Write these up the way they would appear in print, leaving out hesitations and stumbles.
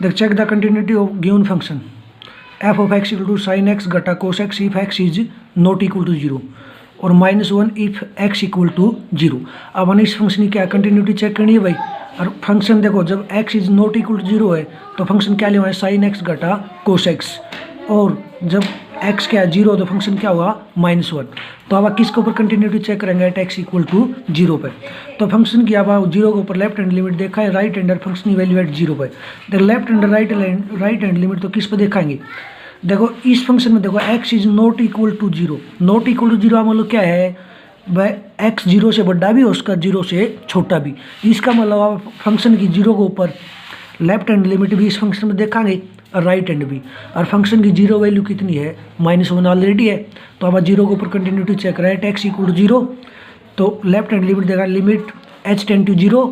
देख check the continuity of given function f of x equal to sine x घटा cos x if x is not equal to zero और -1 if x equal to zero. अब हमें इस function की क्या continuity check करनी है भाई। और फंक्शन देखो जब x is not equal to zero है तो फंक्शन क्या लेवा है साइन एक्स घटा कोस एक्स, और जब एक्स क्या है जीरो तो फंक्शन क्या हुआ -1। तो अब किसके ऊपर कंटिन्यूटी चेक करेंगे at x equal to zero पे। तो फंक्शन की अब जीरो के ऊपर लेफ्ट हैंड लिमिट देखा है, राइट हैंड फंक्शन की वैल्यू एट जीरो पे। देखो left hand right hand limit तो किस पे देखाएंगे। देखो इस फंक्शन में देखो x is not equal to zero, not equal to zero मतलब क्या है वह एक्स जीरो से बड़ा भी और उसका जीरो से छोटा भी। इसका मतलब आप फंक्शन की जीरो के ऊपर लेफ्ट हैंड लिमिट भी इस फंक्शन में देखाएंगे और राइट हैंड भी। और फंक्शन की जीरो वैल्यू कितनी है -1 ऑलरेडी है। तो अब जीरो के ऊपर कंटिन्यूटी चेक करें at x equal to zero, तो लेफ्ट हैंड लिमिट देखा limit h tend to zero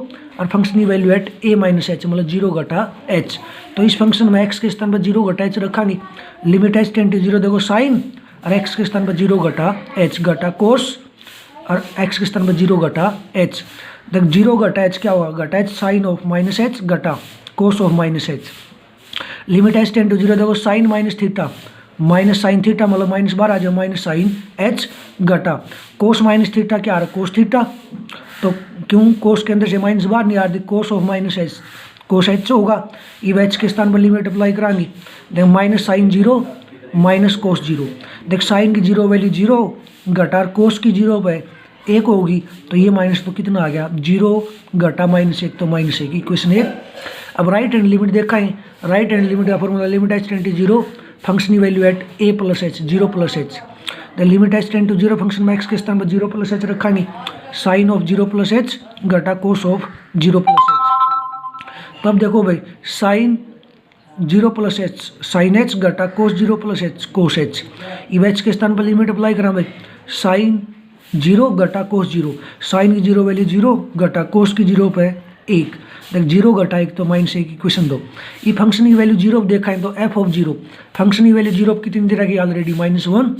और फंक्शन की value at a minus h मतलब जीरो घटा एच। तो इस फंक्शन में एक्स के स्थान पर जीरो घटा एच रखा नहीं, limit h tend to zero देखो साइन और एक्स के स्थान पर जीरो घटा एच घटा कोस और एक्स के स्थान पर जीरो घटा एच। देख जीरो घटा एच क्या हुआ घटा h sine of minus h घटा cos of minus h. Limit h tend to zero देखो sine minus theta minus sine theta मतलब माइनस बार आ जाए माइनस साइन एच घटा कोस माइनस थीटा क्या आ रहा है कोस थीटा। तो क्यों कोस के अंदर से माइनस बार नहीं आ रही कोस of minus H cos H होगा। इव एच के स्थान पर लिमिट अप्लाई कराएंगे देख minus sine zero minus cos zero. देख साइन की जीरो वैल्यू जीरो घटा कोस की जीरो पे एक होगी तो ये माइनस तो कितना आ गया जीरो घटा -1 तो -1 इक्वेशन 1। अब राइट हैंड लिमिट देखा है, राइट हैंड लिमिट का formula limit h tend to zero function की value at a plus h zero plus h. The limit h tend to zero function में एक्स के स्थान पर जीरो प्लस एच रखा नहीं sine of zero plus h घटा cos of zero plus h. तब देखो भाई sine zero plus h sine h घटा cos zero plus h cos h. इव एच के स्थान पर लिमिट अप्लाई करा भाई साइन जीरो घटा कोस जीरो, साइन की जीरो वैल्यू जीरो घटा कोस की जीरो पे एक। देख जीरो घटा एक तो -1 इक्वेशन 2। ये फंक्शन की वैल्यू जीरो देखा है तो एफ ऑफ जीरो फंक्शन की वैल्यू जीरो कितनी दे रखी ऑलरेडी -1।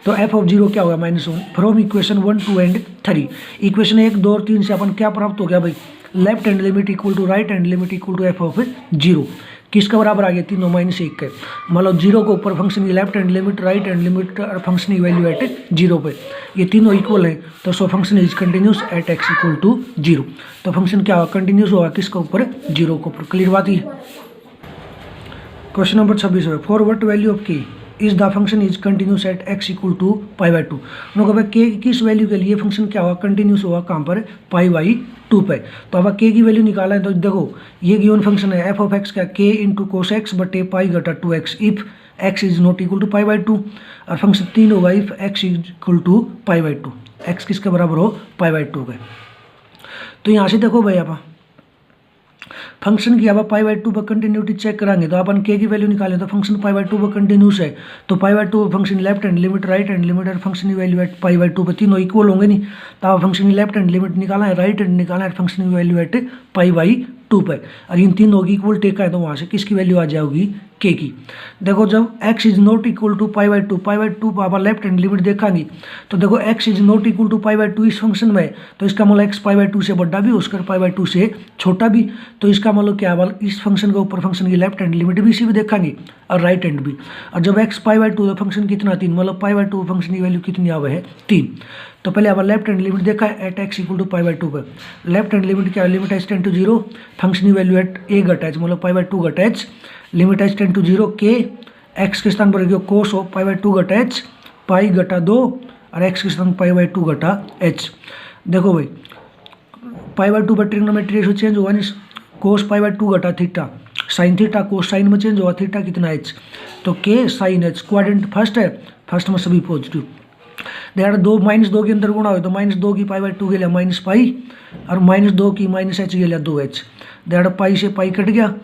तो एफ ऑफ जीरो क्या होगा -1 फ्रॉम इक्वेशन 1 2 एंड 3। इक्वेशन 1 2 और 3 से अपन क्या प्राप्त हो गया भाई left hand limit equal to right hand limit equal to f of zero किसका बराबर आ गया तीनों -1 के। मतलब जीरो के ऊपर फंक्शन की left hand limit right hand limit और फंक्शन की वैल्यू एट जीरो पे ये तीनों इक्वल है। तो so function is continuous at x equal to zero. तो फंक्शन क्या होगा कंटिन्यूस होगा किसके ऊपर जीरो के ऊपर। क्लियर बात ही। क्वेश्चन नंबर 26 है for what value of k is the function is continuous at x equal to π/2। उन्होंने कहा के किस वैल्यू के लिए फंक्शन क्या होगा कंटिन्यूस होगा कहाँ पर π/2 पे। तो अब के की वैल्यू निकाला है तो देखो ये गिवन फंक्शन है एफ ऑफ एक्स का के इंटू कोस एक्स बटे पाई घटा 2x if x is not equal to π/2 और फंक्शन 3 होगा if x is equal to π/2 x किसके बराबर हो π/2 के। तो यहाँ से देखो भाई आप फंक्शन की अब π/2 पर कंटिन्यूटी चेक कराएंगे तो अपन के की वैल्यू निकालें तो फंक्शन π/2 पर कंटिन्यूस है। तो π/2 function left hand limit right hand limit और फंक्शन की वैल्यू एट π/2 पर तीनों इक्वल होंगे नहीं। तो आप फंक्शन की लेफ्ट हैंड लिमिट निकाला है राइट हैंड निकाला है फंक्शन की वैल्यू एट π/2 पर और इन तीनों की इक्वल टेका है तो वहाँ से किसकी वैल्यू आ जाएगी के की। देखो जब x is not equal to π/2 पर आप लेफ्ट हैंड लिमिट देखेंगे तो देखो x is not equal to π/2 इस फंक्शन में तो इसका मतलब x π/2 से बड़ा भी उसका π/2 से छोटा भी। तो इसका मतलब क्या है इस फंक्शन के ऊपर फंक्शन की लेफ्ट हैंड लिमिट भी इसी भी देखेंगे और राइट हैंड भी। और जब x π/2 तो फंक्शन कितना 3 मतलब π/2 फंक्शन की वैल्यू कितनी आवे है 3। तो पहले अब लेफ्ट हैंड लिमिट देखा है एट एक्स इक्वल टू π/2 पर लेफ्ट हैंड लिमिट क्या है limit h tend to zero function की वैल्यू एट ए घटा एच मतलब π/2 घटा h limit h tend to zero k x के स्थान पर रखियो कोस ऑफ π/2 घटा एच पाई घटा 2 और एक्स के स्थान π/2 घटा एच। देखो भाई π/2 पर ट्रिग्नोमेट्री रेशियो चेंज हुआ नहीं कोस π/2 घटा theta sine theta cos sign में चेंज हुआ थीटा कितना एच तो के साइन एच क्वाड्रेंट फर्स्ट है फर्स्ट में सभी पॉजिटिव। देखा दो -2 के अंदर गुणा हो तो -2 की π/2 के लिए -पाई और -2 की -h के लिए 2h। देखा पाई से पाई कट गया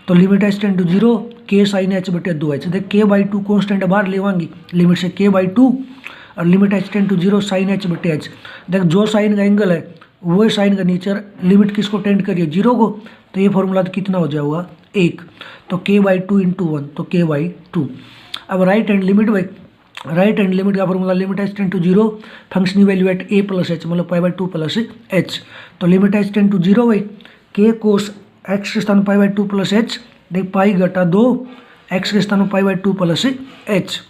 तो limit h tend to zero k sine h बटे 2h। देख k/2 कॉन्स्टेंट बाहर लेवाएंगी लिमिट से k/2 और limit h tend to zero sine h बटे एच। देख जो साइन का एंगल है वो साइन का नीचे लिमिट किसको टेंड करिए जीरो को तो ये फॉर्मूला कितना हो जाएगा 1। तो k/2 इंटू 1 तो k/2। अब राइट हैंड लिमिट भाई राइट हैंड लिमिट का formula limit h tend to zero function की value at a plus h मतलब π/2 प्लस एच। तो limit h tend to zero भाई के कोस एक्स के स्थान π/2 प्लस एच देख पाई घटा 2 एक्स के स्थान में पाई बाई 2 प्लस एच।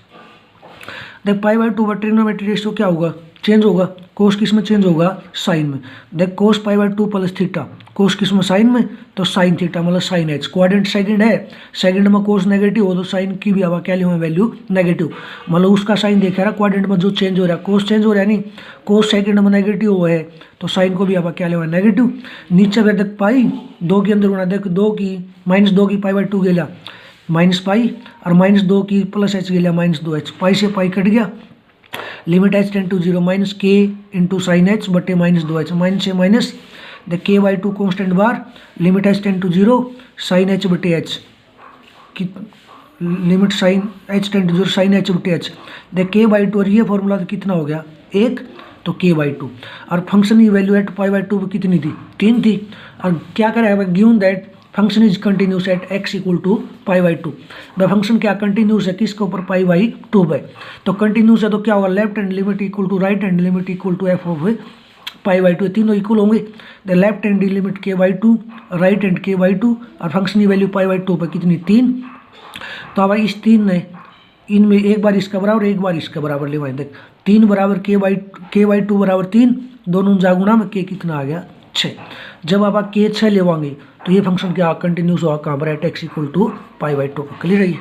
देख पाई बाई 2 ट्रिग्नोमेट्री रेशियो क्या होगा, चेंज होगा, कोस किस में चेंज होगा, साइन में। देख कोस पाई बाई 2 प्लस थीटा, कोस किस में, साइन में, तो साइन थीटा मतलब साइन एच। क्वाड्रेंट सेकंड है, सेकंड में कोस नेगेटिव हो तो साइन की भी हवा क्या लिया वैल्यू नेगेटिव, मतलब उसका साइन देखा रहा क्वाड्रेंट में जो चेंज हो रहा है, कोस चेंज हो रहा है नहीं, कोस सेकंड में नेगेटिव हुआ है तो साइन को भी हवा क्या लिया नेगेटिव। नीचे फिर देख पाई 2 के अंदर होना, देख 2 की -2 की पाई बाई 2 गेला माइनस पाई, और -2 की प्लस एच गेला -2h, पाई से पाई कट गया, limit h tend to 0 minus के इंटू साइन एच बटे -2h, माइनस से minus, the k by 2 constant बार, limit h tend to 0 sine h बटे एच की limit sine h tend to 0 sine h बटे h, the k by 2, और ये formula तो कितना हो गया 1, तो के बाई 2, और फंक्शन की वैल्यू एट पाई बाई 2 कितनी थी 3 थी, और क्या करेगा given that function is continuous at x equal to pi by 2। भाई फंक्शन क्या कंटिन्यूस है किसके ऊपर, पाई बाई 2 पे, तो कंटिन्यूस है तो क्या होगा, left hand limit equal to right hand limit equal to f of pi by 2, तीनों इक्वल होंगे। The left hand limit k by 2, right hand k by 2, और फंक्शन की वैल्यू पाई बाई 2 पे कितनी 3। तो अब इस 3 ने इनमें एक बार इसका बराबर एक बार इसका बराबर ले देख 3 बराबर के बाई 2 बराबर 3, दोनों जागुना में के कितना आ गया 6। जब आप के 6 लेवाएंगे तो ये फंक्शन क्या कंटिन्यूस होगा कहाँ पर, at x equal to pi by 2 clear है ये।